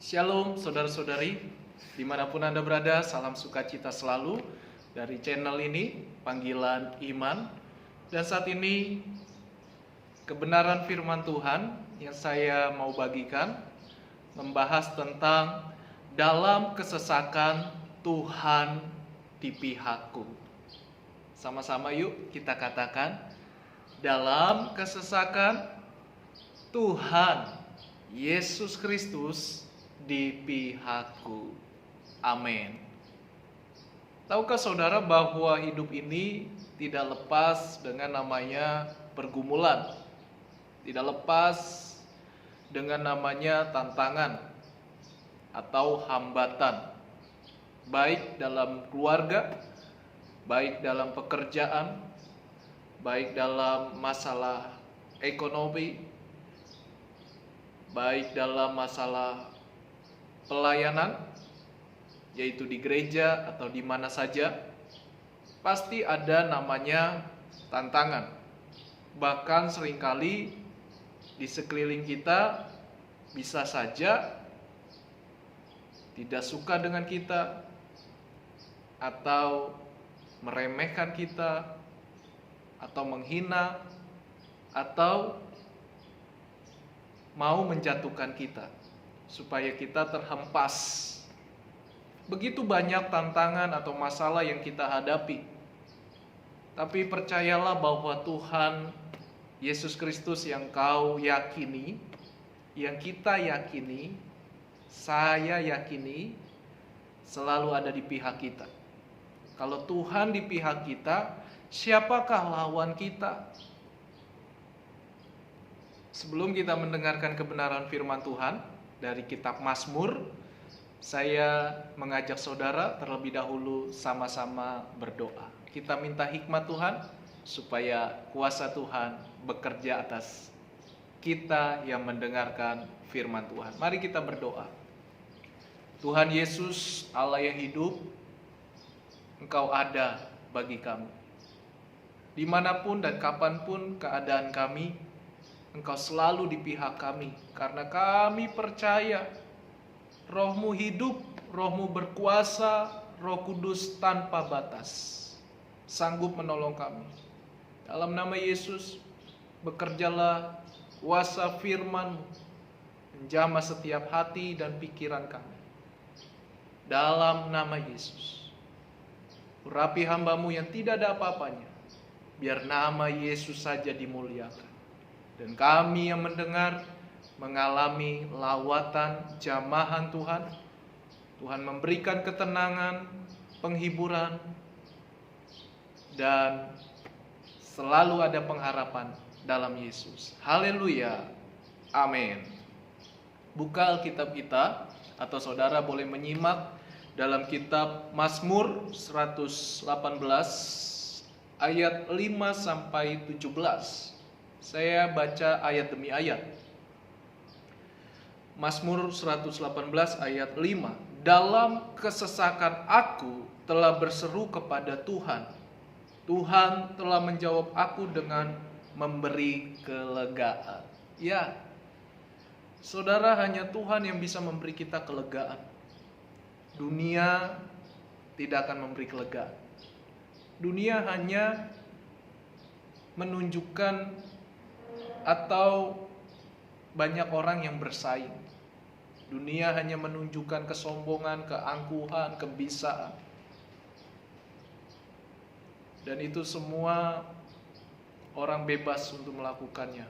Shalom saudara-saudari, dimanapun Anda berada, salam sukacita selalu dari channel ini, Panggilan Iman. Dan saat ini kebenaran firman Tuhan yang saya mau bagikan membahas tentang dalam kesesakan Tuhan di pihakku. Sama-sama yuk kita katakan, dalam kesesakan Tuhan Yesus Kristus di pihakku. Amin. Tahukah saudara bahwa hidup ini tidak lepas dengan namanya pergumulan, tidak lepas dengan namanya tantangan atau hambatan, baik dalam keluarga, baik dalam pekerjaan, baik dalam masalah ekonomi, baik dalam masalah pelayanan, yaitu di gereja atau di mana saja, pasti ada namanya tantangan. Bahkan seringkali di sekeliling kita bisa saja tidak suka dengan kita atau meremehkan kita atau menghina atau mau menjatuhkan kita supaya kita terhempas. Begitu banyak tantangan atau masalah yang kita hadapi. Tapi percayalah bahwa Tuhan Yesus Kristus yang kau yakini, yang kita yakini, saya yakini, selalu ada di pihak kita. Kalau Tuhan di pihak kita, siapakah lawan kita? Sebelum kita mendengarkan kebenaran firman Tuhan dari kitab Mazmur, saya mengajak saudara terlebih dahulu sama-sama berdoa. Kita minta hikmat Tuhan supaya kuasa Tuhan bekerja atas kita yang mendengarkan firman Tuhan. Mari kita berdoa. Tuhan Yesus, Allah yang hidup, Engkau ada bagi kami. Dimanapun dan kapanpun keadaan kami, Engkau selalu di pihak kami, karena kami percaya Roh-Mu hidup, Roh-Mu berkuasa, Roh Kudus tanpa batas, sanggup menolong kami. Dalam nama Yesus, bekerjalah kuasa firman-Mu, menjamah setiap hati dan pikiran kami. Dalam nama Yesus, urapi hamba-Mu yang tidak ada apa-apanya, biar nama Yesus saja dimuliakan. Dan kami yang mendengar mengalami lawatan jamahan Tuhan. Tuhan memberikan ketenangan, penghiburan, dan selalu ada pengharapan dalam Yesus. Haleluya. Amin. Buka Alkitab kita, atau saudara boleh menyimak dalam kitab Mazmur 118 ayat 5 sampai 17. Saya baca ayat demi ayat. Mazmur 118 ayat 5. Dalam kesesakan aku telah berseru kepada Tuhan. Tuhan telah menjawab aku dengan memberi kelegaan. Ya, saudara, hanya Tuhan yang bisa memberi kita kelegaan. Dunia tidak akan memberi kelegaan. Dunia hanya menunjukkan atau banyak orang yang bersaing. Dunia hanya menunjukkan kesombongan, keangkuhan, kebisaan. Dan itu semua orang bebas untuk melakukannya.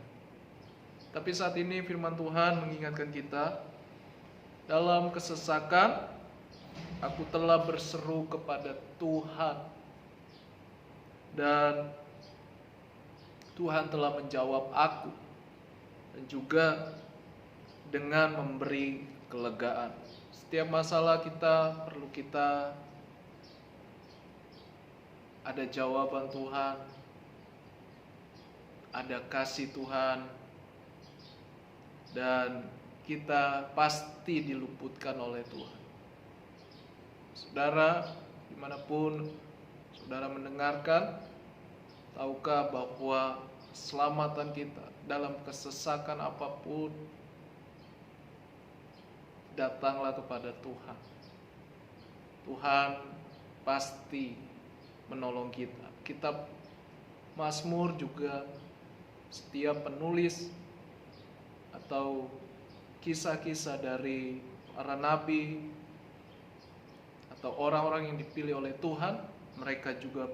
Tapi saat ini firman Tuhan mengingatkan kita, dalam kesesakan aku telah berseru kepada Tuhan, dan Tuhan telah menjawab aku, dan juga dengan memberi kelegaan. Setiap masalah kita perlu kita ada jawaban Tuhan, ada kasih Tuhan, dan kita pasti diluputkan oleh Tuhan. Saudara, dimanapun saudara mendengarkan, tahukah bahwa keselamatan kita dalam kesesakan apapun datanglah kepada Tuhan. Tuhan pasti menolong kita. Kitab Mazmur juga setiap penulis atau kisah-kisah dari para nabi atau orang-orang yang dipilih oleh Tuhan, mereka juga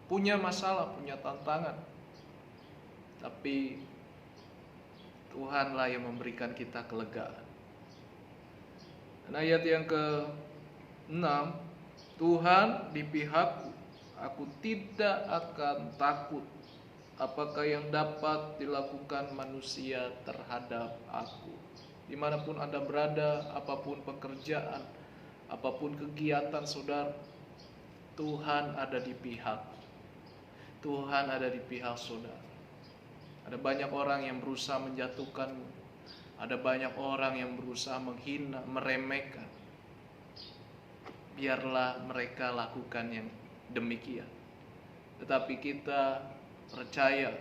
punya masalah, punya tantangan. Tapi Tuhanlah yang memberikan kita kelegaan. Dan ayat yang ke-6, Tuhan di pihakku, aku tidak akan takut. Apakah yang dapat dilakukan manusia terhadap aku? Dimanapun Anda berada, apapun pekerjaan, apapun kegiatan saudara, Tuhan ada di pihak. Tuhan ada di pihak saudara. Ada banyak orang yang berusaha menjatuhkanmu. Ada banyak orang yang berusaha menghina, meremehkan. Biarlah mereka lakukan yang demikian. Tetapi kita percaya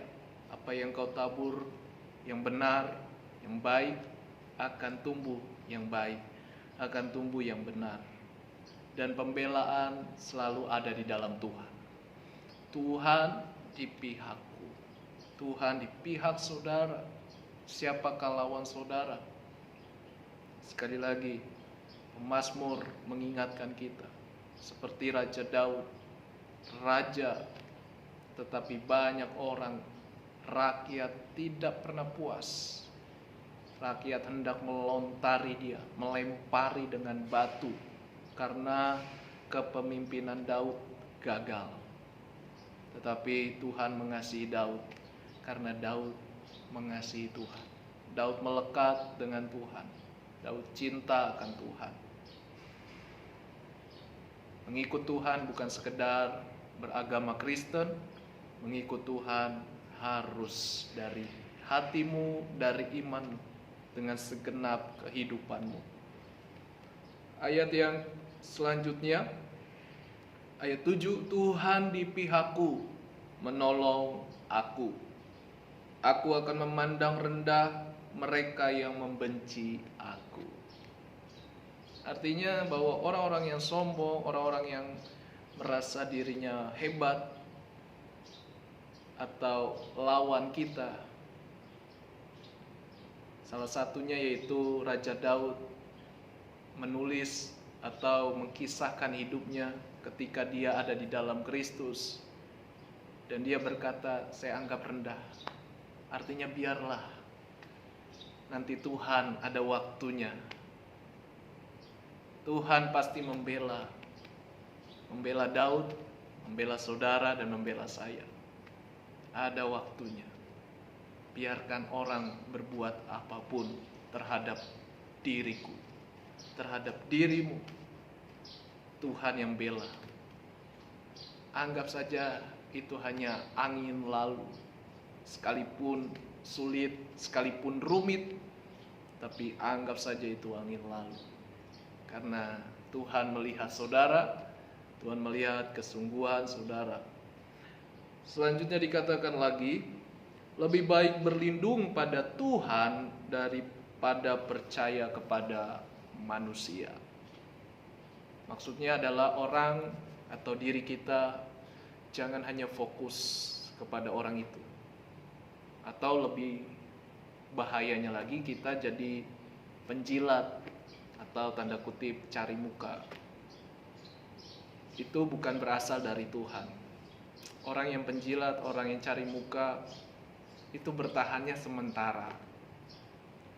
apa yang kau tabur, yang benar, yang baik, akan tumbuh yang baik, akan tumbuh yang benar. Dan pembelaan selalu ada di dalam Tuhan. Tuhan di pihakku. Tuhan di pihak saudara. Siapakah lawan saudara? Sekali lagi, Mazmur mengingatkan kita seperti Raja Daud, raja, tetapi banyak orang, rakyat tidak pernah puas. Rakyat hendak melontari dia, melempari dengan batu karena kepemimpinan Daud gagal. Tetapi Tuhan mengasihi Daud karena Daud mengasihi Tuhan. Daud melekat dengan Tuhan. Daud cinta akan Tuhan. Mengikut Tuhan bukan sekedar beragama Kristen. Mengikut Tuhan harus dari hatimu, dari iman, dengan segenap kehidupanmu. Ayat yang selanjutnya, ayat 7, Tuhan di pihakku, menolong aku. Aku akan memandang rendah mereka yang membenci aku. Artinya bahwa orang-orang yang sombong, orang-orang yang merasa dirinya hebat atau lawan kita, salah satunya yaitu Raja Daud menulis atau mengkisahkan hidupnya ketika dia ada di dalam Kristus. Dan dia berkata, saya anggap rendah. Artinya biarlah, nanti Tuhan ada waktunya. Tuhan pasti membela Daud, membela saudara, dan membela saya. Ada waktunya. Biarkan orang berbuat apapun terhadap diriku, terhadap dirimu. Tuhan yang bela. Anggap saja itu hanya angin lalu. Sekalipun sulit, sekalipun rumit, tapi anggap saja itu angin lalu. Karena Tuhan melihat saudara, Tuhan melihat kesungguhan saudara. Selanjutnya dikatakan lagi, lebih baik berlindung pada Tuhan daripada percaya kepada manusia. Maksudnya adalah orang atau diri kita jangan hanya fokus kepada orang itu. Atau lebih bahayanya lagi, kita jadi penjilat atau tanda kutip cari muka. Itu bukan berasal dari Tuhan. Orang yang penjilat, orang yang cari muka, itu bertahannya sementara,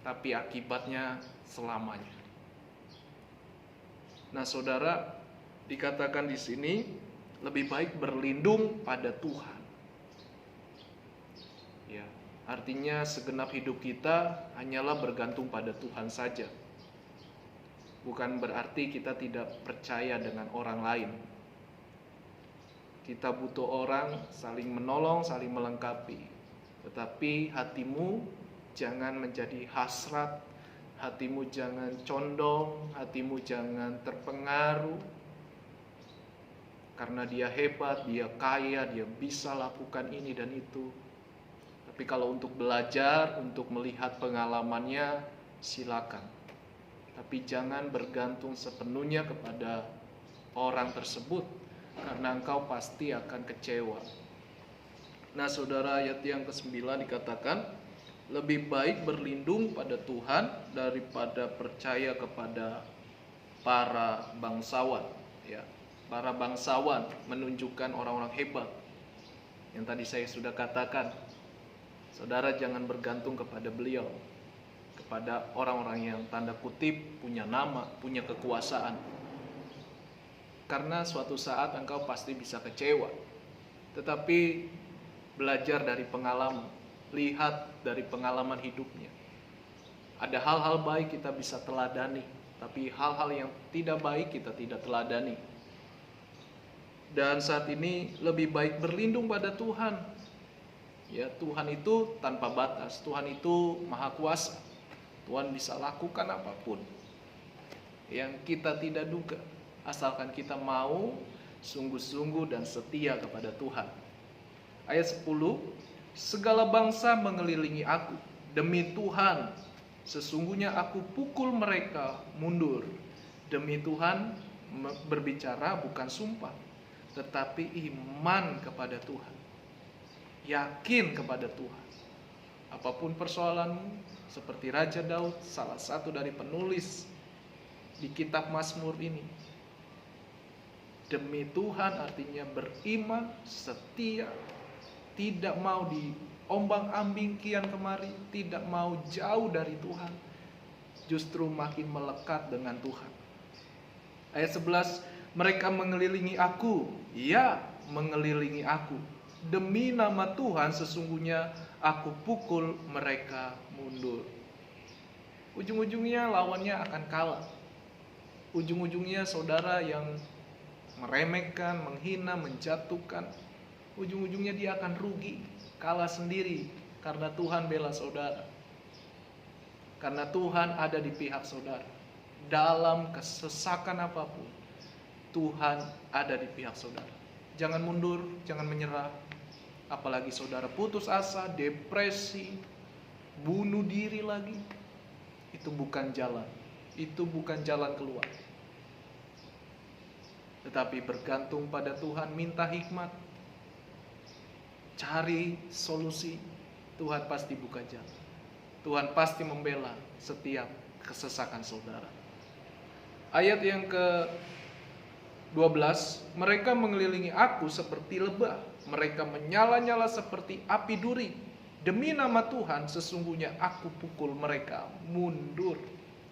tapi akibatnya selamanya. Nah, saudara, dikatakan di sini lebih baik berlindung pada Tuhan. Ya, artinya segenap hidup kita hanyalah bergantung pada Tuhan saja. Bukan berarti kita tidak percaya dengan orang lain. Kita butuh orang saling menolong, saling melengkapi. Tetapi hatimu jangan menjadi hasrat, hatimu jangan condong, hatimu jangan terpengaruh karena dia hebat, dia kaya, dia bisa lakukan ini dan itu. Tapi kalau untuk belajar, untuk melihat pengalamannya, silakan. Tapi jangan bergantung sepenuhnya kepada orang tersebut, karena engkau pasti akan kecewa. Nah saudara, ayat yang ke-9 dikatakan, lebih baik berlindung pada Tuhan daripada percaya kepada para bangsawan. Ya, para bangsawan menunjukkan orang-orang hebat. Yang tadi saya sudah katakan, saudara jangan bergantung kepada beliau, kepada orang-orang yang tanda kutip punya nama, punya kekuasaan. Karena suatu saat engkau pasti bisa kecewa. Tetapi belajar dari pengalaman, lihat dari pengalaman hidupnya. Ada hal-hal baik kita bisa teladani, tapi hal-hal yang tidak baik kita tidak teladani. Dan saat ini lebih baik berlindung pada Tuhan. Ya, Tuhan itu tanpa batas, Tuhan itu maha kuasa. Tuhan bisa lakukan apapun yang kita tidak duga, asalkan kita mau sungguh-sungguh dan setia kepada Tuhan. Ayat 10, segala bangsa mengelilingi aku, demi Tuhan sesungguhnya aku pukul mereka mundur. Demi Tuhan berbicara bukan sumpah, tetapi iman kepada Tuhan, yakin kepada Tuhan. Apapun persoalanmu, seperti Raja Daud, salah satu dari penulis di kitab Mazmur ini, demi Tuhan artinya beriman, setia, tidak mau diombang-ambing kian kemari, tidak mau jauh dari Tuhan, justru makin melekat dengan Tuhan. Ayat 11, mereka mengelilingi aku, ya mengelilingi aku. Demi nama Tuhan sesungguhnya aku pukul mereka mundur. Ujung-ujungnya lawannya akan kalah. Ujung-ujungnya saudara yang meremehkan, menghina, menjatuhkan, ujung-ujungnya dia akan rugi, kalah sendiri, karena Tuhan bela saudara. Karena Tuhan ada di pihak saudara. Dalam kesesakan apapun, Tuhan ada di pihak saudara. Jangan mundur, jangan menyerah. Apalagi saudara putus asa, depresi, bunuh diri lagi. Itu bukan jalan. Itu bukan jalan keluar. Tetapi bergantung pada Tuhan, minta hikmat, cari solusi. Tuhan pasti buka jalan. Tuhan pasti membela setiap kesesakan saudara. Ayat yang ke-12, mereka mengelilingi aku seperti lebah, mereka menyala-nyala seperti api duri. Demi nama Tuhan sesungguhnya aku pukul mereka mundur.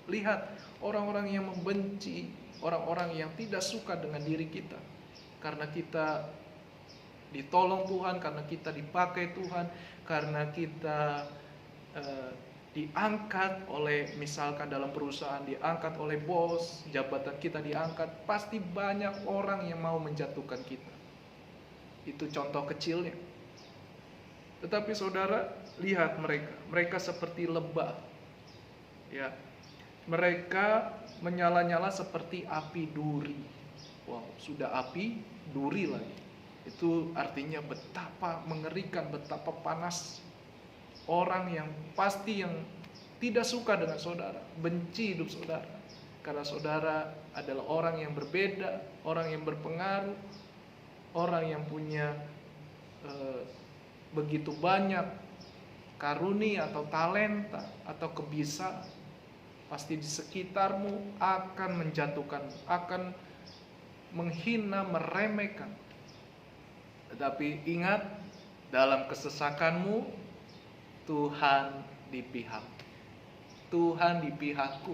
Lihat, orang-orang yang membenci, orang-orang yang tidak suka dengan diri kita, karena kita ditolong Tuhan, karena kita dipakai Tuhan, karena kita diangkat oleh, misalkan dalam perusahaan, diangkat oleh bos, jabatan kita diangkat, pasti banyak orang yang mau menjatuhkan kita. Itu contoh kecilnya. Tetapi saudara, lihat mereka seperti lebah. Ya, mereka menyala-nyala seperti api duri. Wow, sudah api, duri lagi. Itu artinya betapa mengerikan, betapa panas. Orang yang pasti yang tidak suka dengan saudara, benci hidup saudara. Karena saudara adalah orang yang berbeda, orang yang berpengaruh, orang yang punya begitu banyak karunia atau talenta atau kebiasaan. Pasti di sekitarmu akan menjatuhkan, akan menghina, meremehkan. Tetapi ingat, dalam kesesakanmu, Tuhan di pihak. Tuhan di pihakku.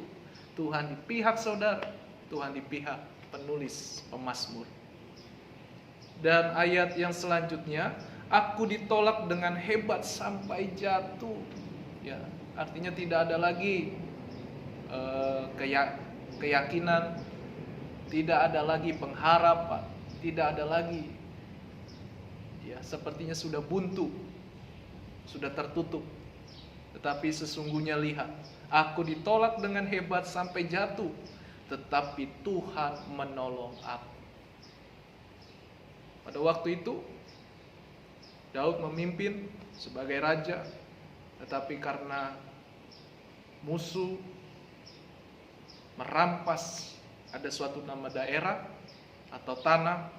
Tuhan di pihak saudara. Tuhan di pihak penulis pemazmur. Dan ayat yang selanjutnya, aku ditolak dengan hebat sampai jatuh. Ya, artinya tidak ada lagi keyakinan, tidak ada lagi pengharapan, tidak ada lagi, ya sepertinya sudah buntu, sudah tertutup. Tetapi sesungguhnya lihat, aku ditolak dengan hebat sampai jatuh, tetapi Tuhan menolong aku. Pada waktu itu Daud memimpin sebagai raja, tetapi karena musuh merampas ada suatu nama daerah atau tanah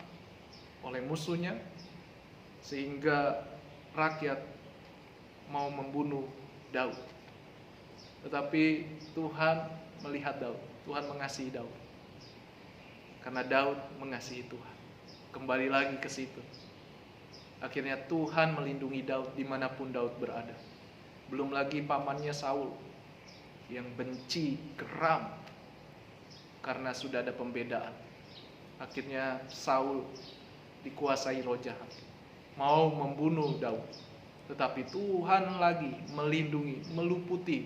oleh musuhnya, sehingga rakyat mau membunuh Daud. Tetapi Tuhan melihat Daud, Tuhan mengasihi Daud. Karena Daud mengasihi Tuhan. Kembali lagi ke situ. Akhirnya Tuhan melindungi Daud dimanapun Daud berada. Belum lagi pamannya Saul yang benci, geram karena sudah ada pembedaan. Akhirnya Saul dikuasai roh jahat, mau membunuh Daud. Tetapi Tuhan lagi melindungi, meluputi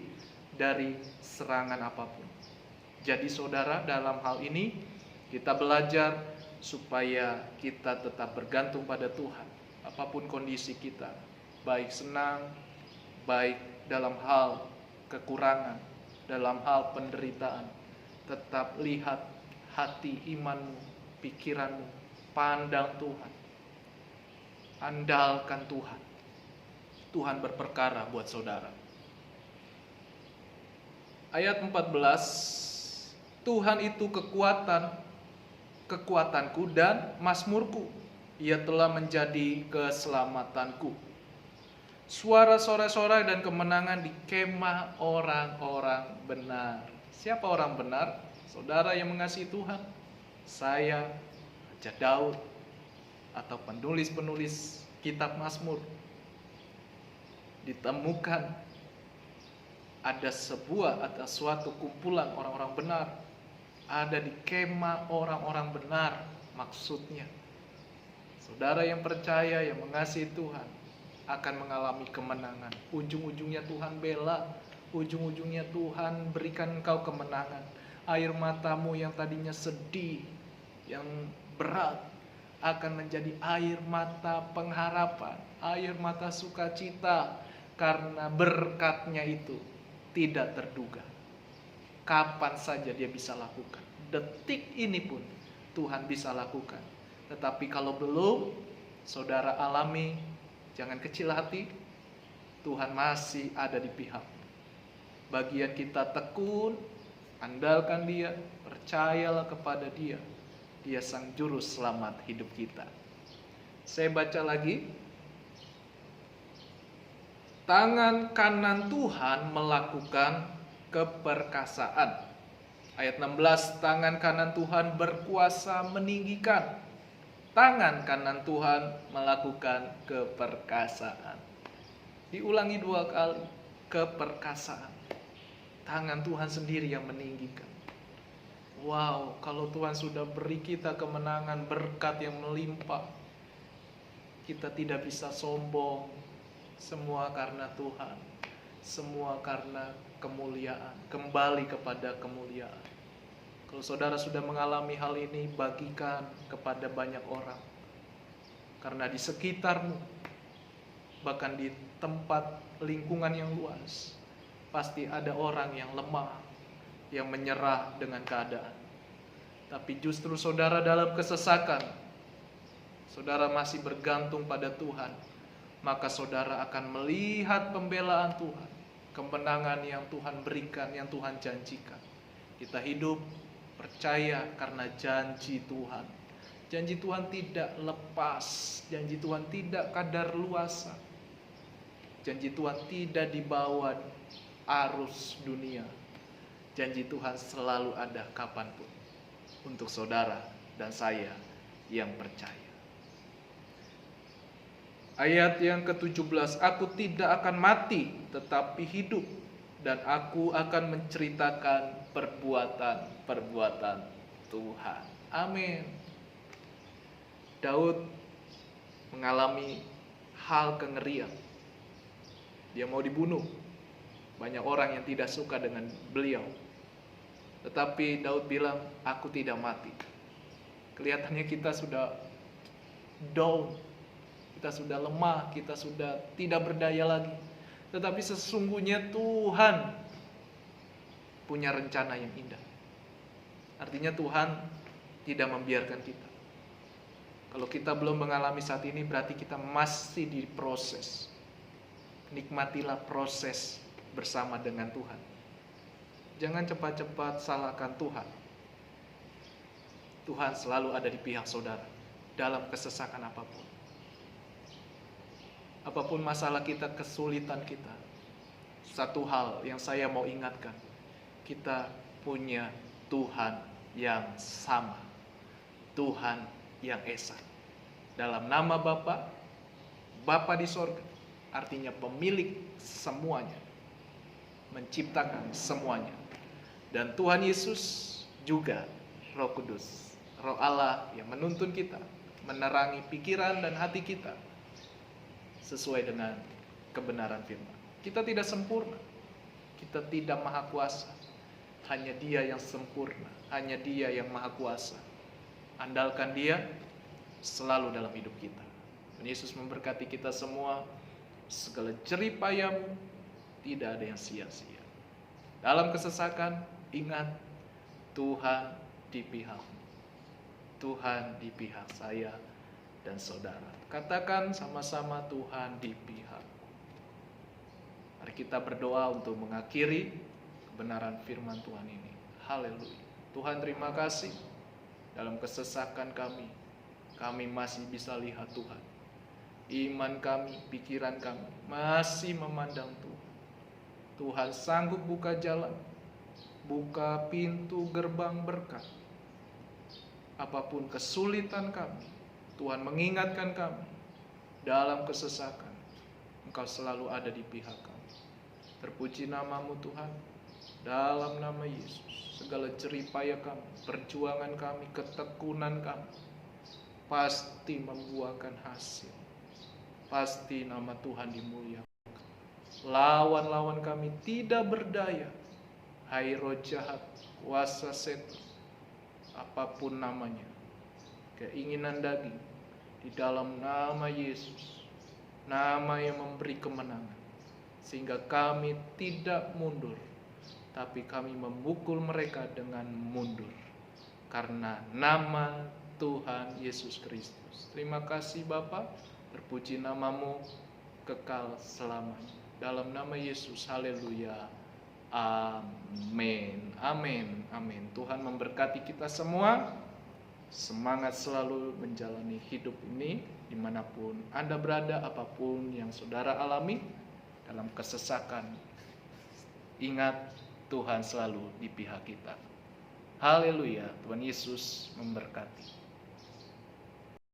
dari serangan apapun. Jadi saudara, dalam hal ini kita belajar supaya kita tetap bergantung pada Tuhan. Apapun kondisi kita, baik senang, baik dalam hal kekurangan, dalam hal penderitaan, tetap lihat hati imanmu, pikiranmu, pandang Tuhan, andalkan Tuhan. Tuhan berperkara buat saudara. Ayat 14, Tuhan itu kekuatanku dan mazmurku. Ia telah menjadi keselamatanku. Suara sorak-sorai dan kemenangan di kemah orang-orang benar. Siapa orang benar? Saudara yang mengasihi Tuhan. Saya, Raja Daud, atau penulis-penulis kitab Mazmur. Ditemukan ada suatu kumpulan orang-orang benar. Ada di kemah orang-orang benar, maksudnya saudara yang percaya, yang mengasihi Tuhan akan mengalami kemenangan. Ujung-ujungnya Tuhan bela, ujung-ujungnya Tuhan berikan engkau kemenangan. Air matamu yang tadinya sedih, yang berat, akan menjadi air mata pengharapan, air mata sukacita, karena berkatnya itu tidak terduga. Kapan saja dia bisa lakukan. Detik ini pun Tuhan bisa lakukan. Tetapi kalau belum, saudara alami, jangan kecil hati, Tuhan masih ada di pihak. Bagian kita tekun, andalkan Dia, percayalah kepada Dia. Dia sang juru selamat hidup kita. Saya baca lagi. Tangan kanan Tuhan melakukan keperkasaan. Ayat 16, tangan kanan Tuhan berkuasa meninggikan. Tangan kanan Tuhan melakukan keperkasaan. Diulangi 2 kali, keperkasaan. Tangan Tuhan sendiri yang meninggikan. Wow, kalau Tuhan sudah beri kita kemenangan, berkat yang melimpah, kita tidak bisa sombong. Semua karena Tuhan, semua karena kemuliaan, kembali kepada kemuliaan. Kalau saudara sudah mengalami hal ini, bagikan kepada banyak orang. Karena di sekitarmu, bahkan di tempat lingkungan yang luas, pasti ada orang yang lemah, yang menyerah dengan keadaan. Tapi justru saudara dalam kesesakan, saudara masih bergantung pada Tuhan, maka saudara akan melihat pembelaan Tuhan, kemenangan yang Tuhan berikan, yang Tuhan janjikan. Kita hidup percaya karena janji Tuhan. Janji Tuhan tidak lepas, janji Tuhan tidak kadar luasa. Janji Tuhan tidak dibawa arus dunia. Janji Tuhan selalu ada kapanpun untuk saudara dan saya yang percaya. Ayat yang ke-17, aku tidak akan mati tetapi hidup, dan aku akan menceritakan perbuatan-perbuatan Tuhan. Amin. Daud mengalami hal kengerian. Dia mau dibunuh. Banyak orang yang tidak suka dengan beliau. Tetapi Daud bilang, aku tidak mati. Kelihatannya kita sudah down. Kita sudah lemah, kita sudah tidak berdaya lagi. Tetapi sesungguhnya Tuhan punya rencana yang indah. Artinya Tuhan tidak membiarkan kita. Kalau kita belum mengalami saat ini, berarti kita masih diproses. Nikmatilah proses bersama dengan Tuhan. Jangan cepat-cepat salahkan Tuhan. Tuhan selalu ada di pihak saudara dalam kesesakan apapun. Apapun masalah kita, kesulitan kita, satu hal yang saya mau ingatkan, kita punya Tuhan yang sama, Tuhan yang esa. Dalam nama Bapa di sorga, artinya pemilik semuanya, menciptakan semuanya. Dan Tuhan Yesus juga Roh Kudus, Roh Allah yang menuntun kita, menerangi pikiran dan hati kita sesuai dengan kebenaran firman. Kita tidak sempurna, kita tidak maha kuasa. Hanya Dia yang sempurna, hanya Dia yang maha kuasa. Andalkan Dia selalu dalam hidup kita. Dan Yesus memberkati kita semua. Segala jerih payahmu tidak ada yang sia-sia. Dalam kesesakan, ingat, Tuhan di pihakmu. Tuhan di pihak saya dan saudara. Katakan sama-sama, Tuhan di pihakku. Mari kita berdoa untuk mengakhiri kebenaran firman Tuhan ini. Haleluya. Tuhan, terima kasih. Dalam kesesakan kami masih bisa lihat Tuhan. Iman kami, pikiran kami masih memandang Tuhan. Tuhan sanggup buka jalan, buka pintu gerbang berkat. Apapun kesulitan kami, Tuhan mengingatkan kami dalam kesesakan, Engkau selalu ada di pihak kami. Terpuji nama-Mu Tuhan, dalam nama Yesus. Segala jerih payah kami, perjuangan kami, ketekunan kami pasti membuahkan hasil. Pasti nama Tuhan dimuliakan. Lawan-lawan kami tidak berdaya. Hai roh jahat, kuasa setan, apapun namanya, keinginan daging, di dalam nama Yesus, nama yang memberi kemenangan, sehingga kami tidak mundur, tapi kami memukul mereka dengan mundur, karena nama Tuhan Yesus Kristus. Terima kasih Bapa, terpuji nama-Mu kekal selamanya. Dalam nama Yesus, haleluya, amin, amin, amin. Tuhan memberkati kita semua. Semangat selalu menjalani hidup ini dimanapun Anda berada, apapun yang saudara alami dalam kesesakan. Ingat, Tuhan selalu di pihak kita. Haleluya, Tuhan Yesus memberkati.